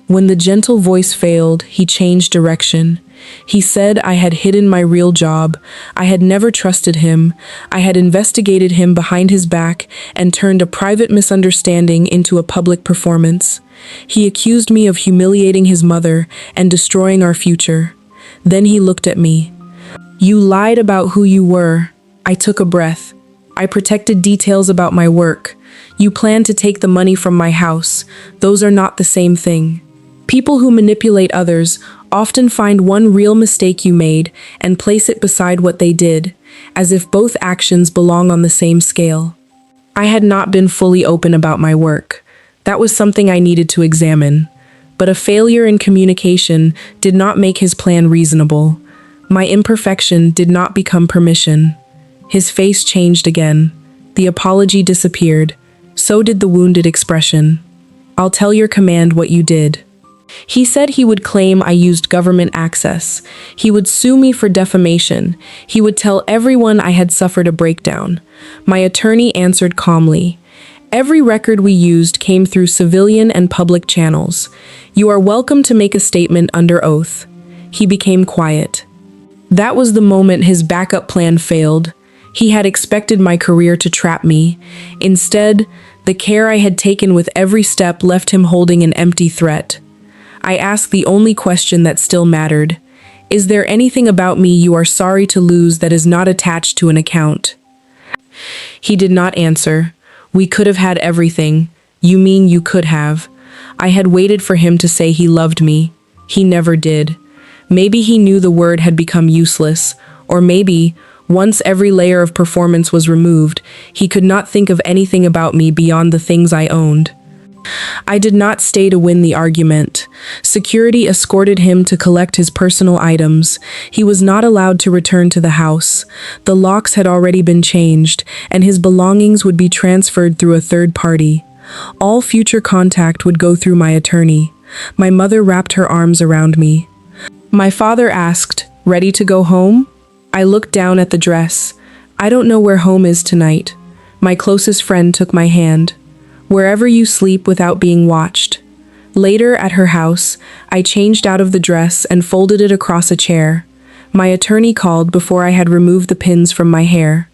When the gentle voice failed, he changed direction. He said I had hidden my real job. I had never trusted him. I had investigated him behind his back and turned a private misunderstanding into a public performance. He accused me of humiliating his mother and destroying our future. Then he looked at me. "You lied about who you were." I took a breath. "I protected details about my work. You planned to take the money from my house. Those are not the same thing." People who manipulate others often find one real mistake you made and place it beside what they did, as if both actions belong on the same scale. I had not been fully open about my work. That was something I needed to examine. But a failure in communication did not make his plan reasonable. My imperfection did not become permission. His face changed again. The apology disappeared. So did the wounded expression. "I'll tell your command what you did." He said he would claim I used government access. He would sue me for defamation. He would tell everyone I had suffered a breakdown. My attorney answered calmly. "Every record we used came through civilian and public channels. You are welcome to make a statement under oath." He became quiet. That was the moment his backup plan failed. He had expected my career to trap me. Instead, the care I had taken with every step left him holding an empty threat. I asked the only question that still mattered. Is there anything about me you are sorry to lose that is not attached to an account? He did not answer. We could have had everything. You mean you could have? I had waited for him to say he loved me. He never did. Maybe he knew the word had become useless, or maybe, once every layer of performance was removed, he could not think of anything about me beyond the things I owned. I did not stay to win the argument. Security escorted him to collect his personal items. He was not allowed to return to the house. The locks had already been changed, and his belongings would be transferred through a third party. All future contact would go through my attorney. My mother wrapped her arms around me. My father asked, "Ready to go home?" I looked down at the dress. I don't know where home is tonight. My closest friend took my hand. Wherever you sleep without being watched. Later, at her house, I changed out of the dress and folded it across a chair. My attorney called before I had removed the pins from my hair.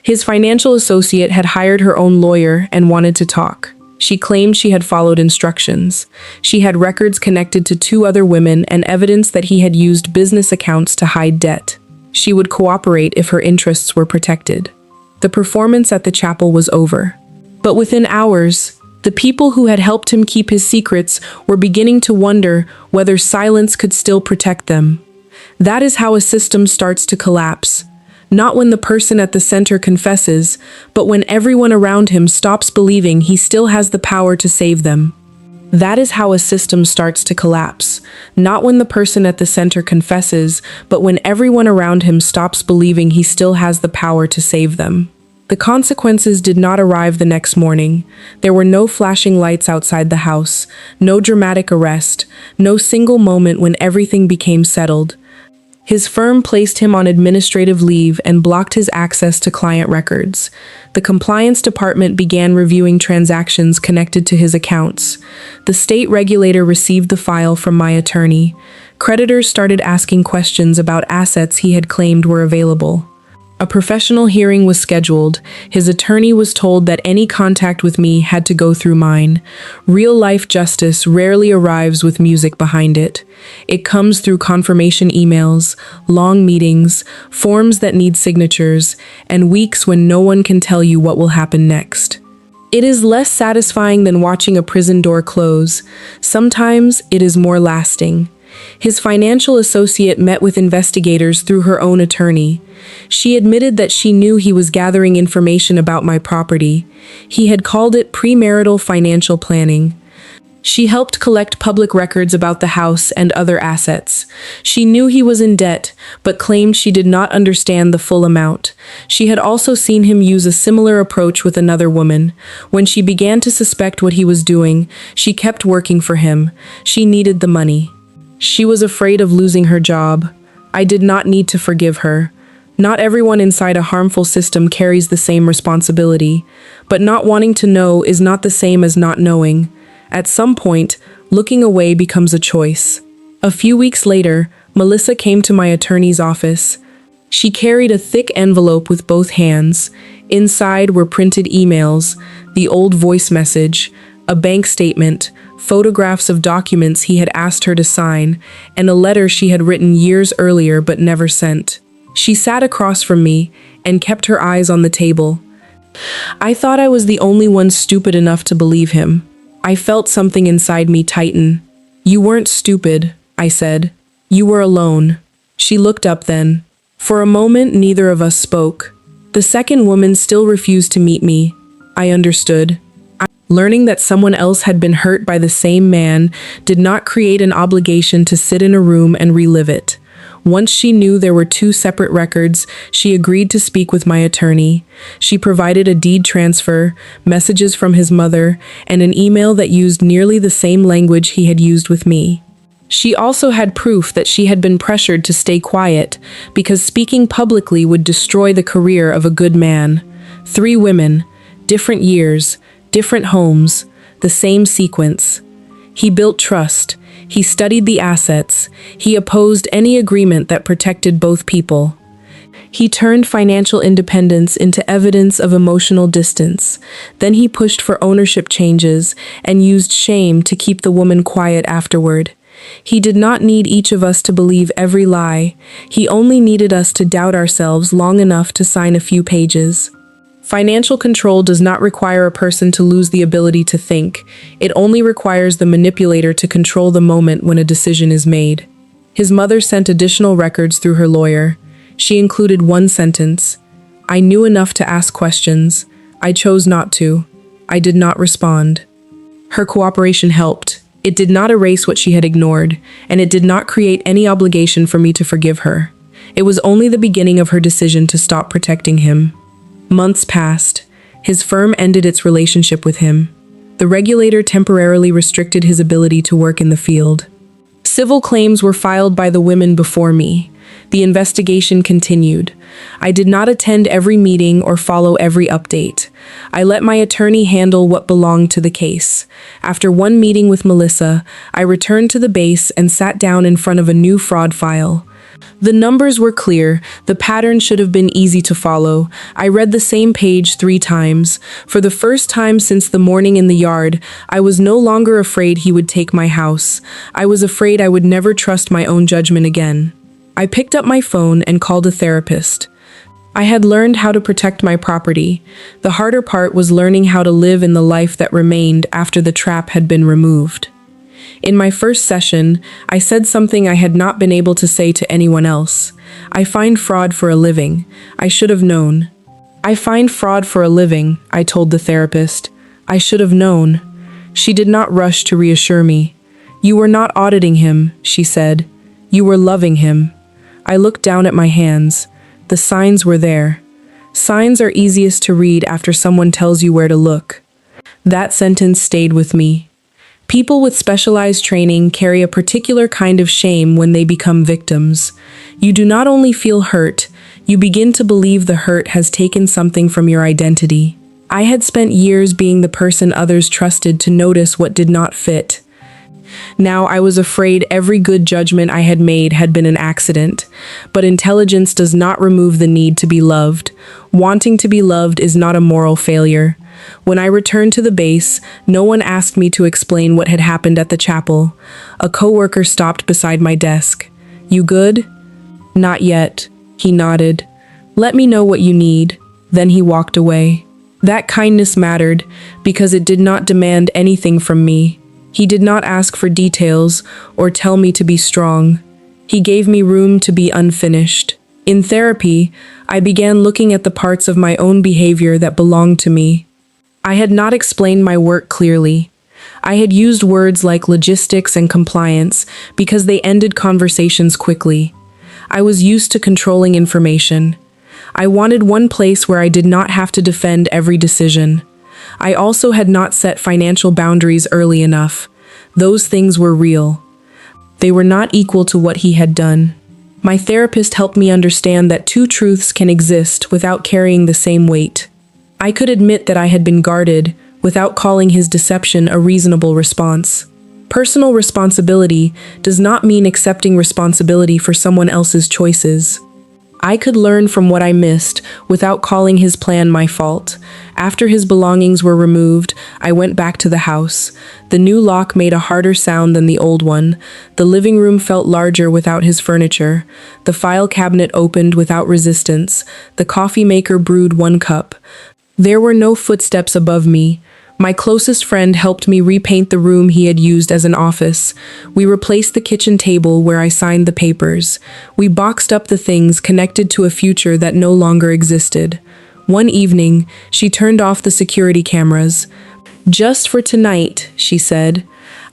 His financial associate had hired her own lawyer and wanted to talk. She claimed she had followed instructions. She had records connected to 2 other women and evidence that he had used business accounts to hide debt. She would cooperate if her interests were protected. The performance at the chapel was over. But within hours, the people who had helped him keep his secrets were beginning to wonder whether silence could still protect them. That is how a system starts to collapse. Not when the person at the center confesses, but when everyone around him stops believing he still has the power to save them. That is how a system starts to collapse. Not when the person at the center confesses, but when everyone around him stops believing he still has the power to save them. The consequences did not arrive the next morning. There were no flashing lights outside the house, no dramatic arrest, no single moment when everything became settled. His firm placed him on administrative leave and blocked his access to client records. The compliance department began reviewing transactions connected to his accounts. The state regulator received the file from my attorney. Creditors started asking questions about assets he had claimed were available. A professional hearing was scheduled. His attorney was told that any contact with me had to go through mine. Real-life justice rarely arrives with music behind it. It comes through confirmation emails, long meetings, forms that need signatures, and weeks when no one can tell you what will happen next. It is less satisfying than watching a prison door close. Sometimes it is more lasting. His financial associate met with investigators through her own attorney. She admitted that she knew he was gathering information about my property. He had called it premarital financial planning. She helped collect public records about the house and other assets. She knew he was in debt, but claimed she did not understand the full amount. She had also seen him use a similar approach with another woman. When she began to suspect what he was doing, she kept working for him. She needed the money. She was afraid of losing her job. I did not need to forgive her. Not everyone inside a harmful system carries the same responsibility, but not wanting to know is not the same as not knowing. At some point, looking away becomes a choice. A few weeks later, Melissa came to my attorney's office. She carried a thick envelope with both hands. Inside were printed emails, the old voice message, a bank statement, photographs of documents he had asked her to sign, and a letter she had written years earlier but never sent. She sat across from me and kept her eyes on the table. I thought I was the only one stupid enough to believe him. I felt something inside me tighten. "You weren't stupid," I said. "You were alone." She looked up then. For a moment, neither of us spoke. The second woman still refused to meet me. I understood. Learning that someone else had been hurt by the same man did not create an obligation to sit in a room and relive it. Once she knew there were 2 separate records, she agreed to speak with my attorney. She provided a deed transfer, messages from his mother, and an email that used nearly the same language he had used with me. She also had proof that she had been pressured to stay quiet because speaking publicly would destroy the career of a good man. 3 women, different years, different homes, the same sequence. He built trust. He studied the assets. He opposed any agreement that protected both people. He turned financial independence into evidence of emotional distance. Then he pushed for ownership changes and used shame to keep the woman quiet afterward. He did not need each of us to believe every lie. He only needed us to doubt ourselves long enough to sign a few pages. Financial control does not require a person to lose the ability to think. It only requires the manipulator to control the moment when a decision is made. His mother sent additional records through her lawyer. She included one sentence: "I knew enough to ask questions. I chose not to. I did not respond." Her cooperation helped. It did not erase what she had ignored, and it did not create any obligation for me to forgive her. It was only the beginning of her decision to stop protecting him. Months passed. His firm ended its relationship with him. The regulator temporarily restricted his ability to work in the field. Civil claims were filed by the women before me. The investigation continued. I did not attend every meeting or follow every update. I let my attorney handle what belonged to the case. After one meeting with Melissa, I returned to the base and sat down in front of a new fraud file. The numbers were clear. The pattern should have been easy to follow. I read the same page 3 times. For the first time since the morning in the yard, I was no longer afraid he would take my house. I was afraid I would never trust my own judgment again. I picked up my phone and called a therapist. I had learned how to protect my property. The harder part was learning how to live in the life that remained after the trap had been removed. In my first session, I said something I had not been able to say to anyone else. I find fraud for a living. I should have known. I find fraud for a living, I told the therapist. I should have known. She did not rush to reassure me. You were not auditing him, she said. You were loving him. I looked down at my hands. The signs were there. Signs are easiest to read after someone tells you where to look. That sentence stayed with me. People with specialized training carry a particular kind of shame when they become victims. You do not only feel hurt, you begin to believe the hurt has taken something from your identity. I had spent years being the person others trusted to notice what did not fit. Now I was afraid every good judgment I had made had been an accident. But intelligence does not remove the need to be loved. Wanting to be loved is not a moral failure. When I returned to the base, no one asked me to explain what had happened at the chapel. A coworker stopped beside my desk. "You good?" "Not yet," he nodded. "Let me know what you need." Then he walked away. That kindness mattered because it did not demand anything from me. He did not ask for details or tell me to be strong. He gave me room to be unfinished. In therapy, I began looking at the parts of my own behavior that belonged to me. I had not explained my work clearly. I had used words like logistics and compliance because they ended conversations quickly. I was used to controlling information. I wanted one place where I did not have to defend every decision. I also had not set financial boundaries early enough. Those things were real. They were not equal to what he had done. My therapist helped me understand that 2 truths can exist without carrying the same weight. I could admit that I had been guarded without calling his deception a reasonable response. Personal responsibility does not mean accepting responsibility for someone else's choices. I could learn from what I missed without calling his plan my fault. After his belongings were removed, I went back to the house. The new lock made a harder sound than the old one. The living room felt larger without his furniture. The file cabinet opened without resistance. The coffee maker brewed 1 cup. There were no footsteps above me. My closest friend helped me repaint the room he had used as an office. We replaced the kitchen table where I signed the papers. We boxed up the things connected to a future that no longer existed. One evening, she turned off the security cameras. "Just for tonight," she said.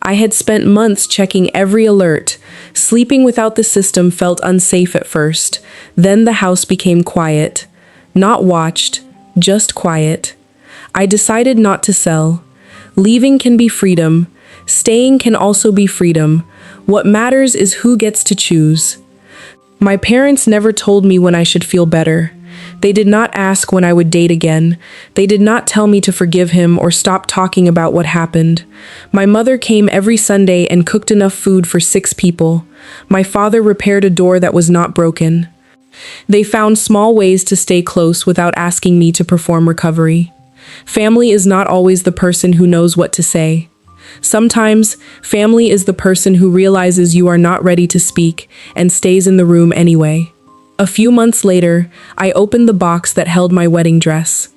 I had spent months checking every alert. Sleeping without the system felt unsafe at first. Then the house became quiet. Not watched, just quiet. I decided not to sell. Leaving can be freedom. Staying can also be freedom. What matters is who gets to choose. My parents never told me when I should feel better. They did not ask when I would date again. They did not tell me to forgive him or stop talking about what happened. My mother came every Sunday and cooked enough food for 6 people. My father repaired a door that was not broken. They found small ways to stay close without asking me to perform recovery. Family is not always the person who knows what to say. Sometimes, family is the person who realizes you are not ready to speak and stays in the room anyway. A few months later, I opened the box that held my wedding dress.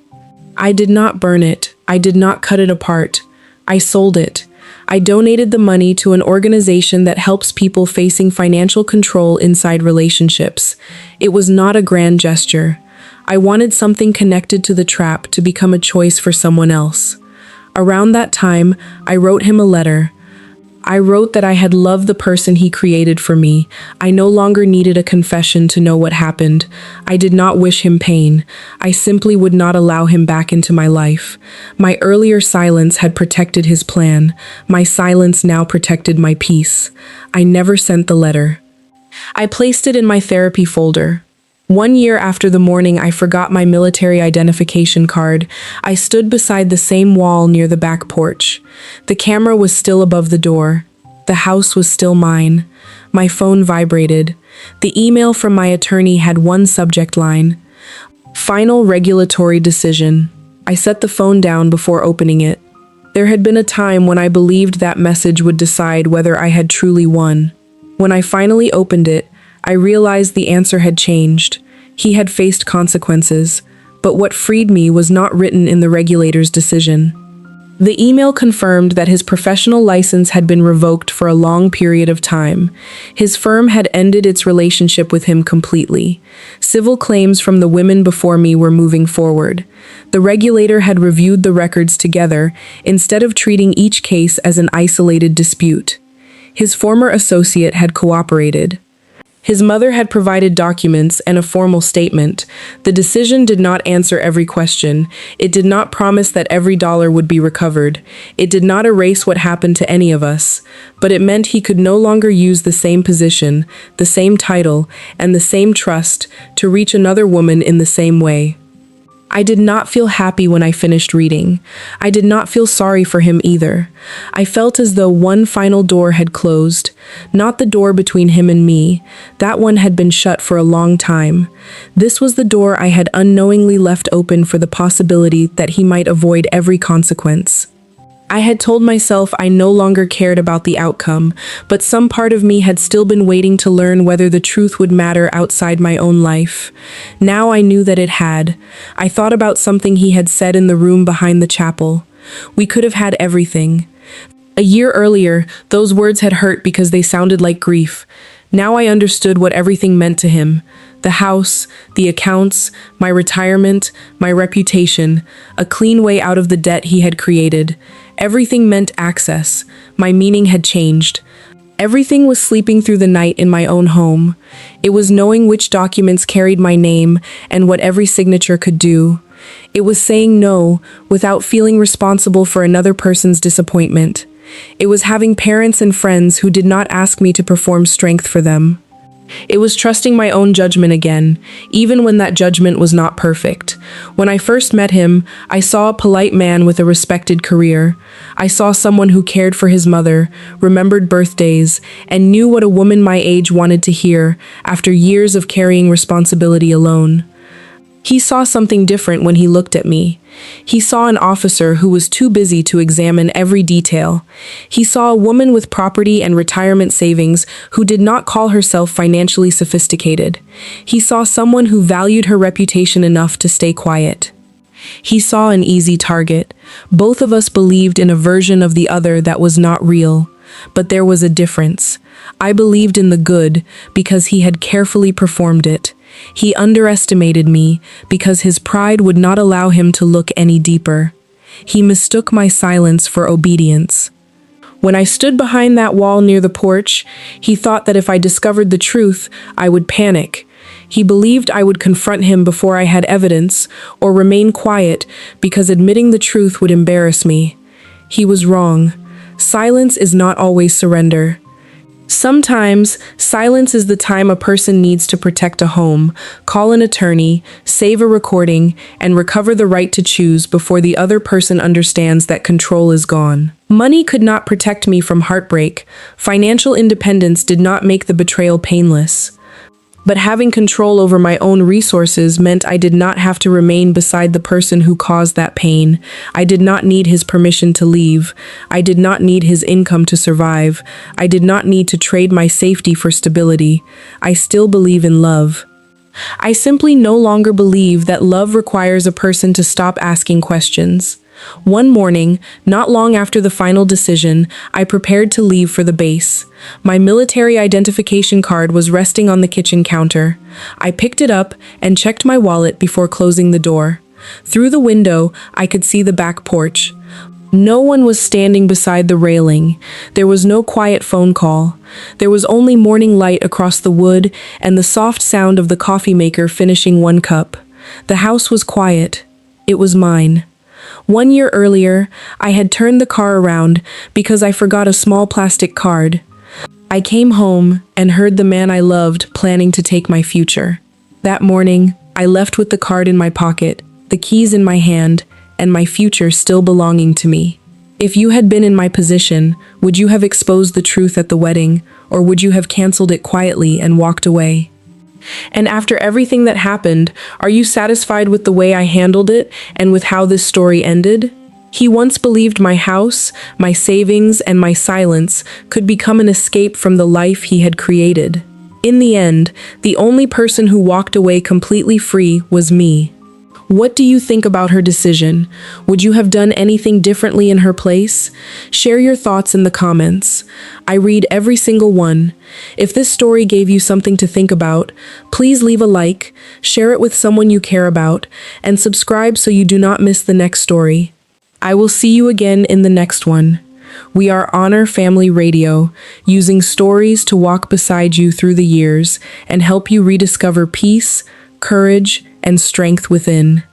I did not burn it. I did not cut it apart. I sold it. I donated the money to an organization that helps people facing financial control inside relationships. It was not a grand gesture. I wanted something connected to the trap to become a choice for someone else. Around that time, I wrote him a letter. I wrote that I had loved the person he created for me. I no longer needed a confession to know what happened. I did not wish him pain. I simply would not allow him back into my life. My earlier silence had protected his plan. My silence now protected my peace. I never sent the letter. I placed it in my therapy folder. 1 year after the morning I forgot my military identification card, I stood beside the same wall near the back porch. The camera was still above the door. The house was still mine. My phone vibrated. The email from my attorney had one subject line: Final regulatory decision. I set the phone down before opening it. There had been a time when I believed that message would decide whether I had truly won. When I finally opened it, I realized the answer had changed. He had faced consequences, but what freed me was not written in the regulator's decision. The email confirmed that his professional license had been revoked for a long period of time. His firm had ended its relationship with him completely. Civil claims from the women before me were moving forward. The regulator had reviewed the records together instead of treating each case as an isolated dispute. His former associate had cooperated. His mother had provided documents and a formal statement. The decision did not answer every question. It did not promise that every dollar would be recovered. It did not erase what happened to any of us. But it meant he could no longer use the same position, the same title, and the same trust to reach another woman in the same way. I did not feel happy when I finished reading. I did not feel sorry for him either. I felt as though one final door had closed, not the door between him and me. That one had been shut for a long time. This was the door I had unknowingly left open for the possibility that he might avoid every consequence. I had told myself I no longer cared about the outcome, but some part of me had still been waiting to learn whether the truth would matter outside my own life. Now I knew that it had. I thought about something he had said in the room behind the chapel. We could have had everything. A year earlier, those words had hurt because they sounded like grief. Now I understood what everything meant to him. The house, the accounts, my retirement, my reputation, a clean way out of the debt he had created. Everything meant access. My meaning had changed. Everything was sleeping through the night in my own home. It was knowing which documents carried my name and what every signature could do. It was saying no without feeling responsible for another person's disappointment. It was having parents and friends who did not ask me to perform strength for them. It was trusting my own judgment again, even when that judgment was not perfect. When I first met him, I saw a polite man with a respected career. I saw someone who cared for his mother, remembered birthdays, and knew what a woman my age wanted to hear after years of carrying responsibility alone. He saw something different when he looked at me. He saw an officer who was too busy to examine every detail. He saw a woman with property and retirement savings who did not call herself financially sophisticated. He saw someone who valued her reputation enough to stay quiet. He saw an easy target. Both of us believed in a version of the other that was not real. But there was a difference. I believed in the good because he had carefully performed it. He underestimated me because his pride would not allow him to look any deeper. He mistook my silence for obedience. When I stood behind that wall near the porch, he thought that if I discovered the truth, I would panic. He believed I would confront him before I had evidence, or remain quiet because admitting the truth would embarrass me. He was wrong. Silence is not always surrender. Sometimes, silence is the time a person needs to protect a home, call an attorney, save a recording, and recover the right to choose before the other person understands that control is gone. Money could not protect me from heartbreak. Financial independence did not make the betrayal painless. But having control over my own resources meant I did not have to remain beside the person who caused that pain. I did not need his permission to leave. I did not need his income to survive. I did not need to trade my safety for stability. I still believe in love. I simply no longer believe that love requires a person to stop asking questions. One morning, not long after the final decision, I prepared to leave for the base. My military identification card was resting on the kitchen counter. I picked it up and checked my wallet before closing the door. Through the window, I could see the back porch. No one was standing beside the railing. There was no quiet phone call. There was only morning light across the wood and the soft sound of the coffee maker finishing one cup. The house was quiet. It was mine. 1 year earlier, I had turned the car around because I forgot a small plastic card. I came home and heard the man I loved planning to take my future. That morning, I left with the card in my pocket, the keys in my hand, and my future still belonging to me. If you had been in my position, would you have exposed the truth at the wedding, or would you have canceled it quietly and walked away? And after everything that happened, are you satisfied with the way I handled it and with how this story ended? He once believed my house, my savings, and my silence could become an escape from the life he had created. In the end, the only person who walked away completely free was me. What do you think about her decision? Would you have done anything differently in her place? Share your thoughts in the comments. I read every single one. If this story gave you something to think about, please leave a like, share it with someone you care about, and subscribe so you do not miss the next story. I will see you again in the next one. We are Honor Family Radio, using stories to walk beside you through the years and help you rediscover peace, courage, and strength within.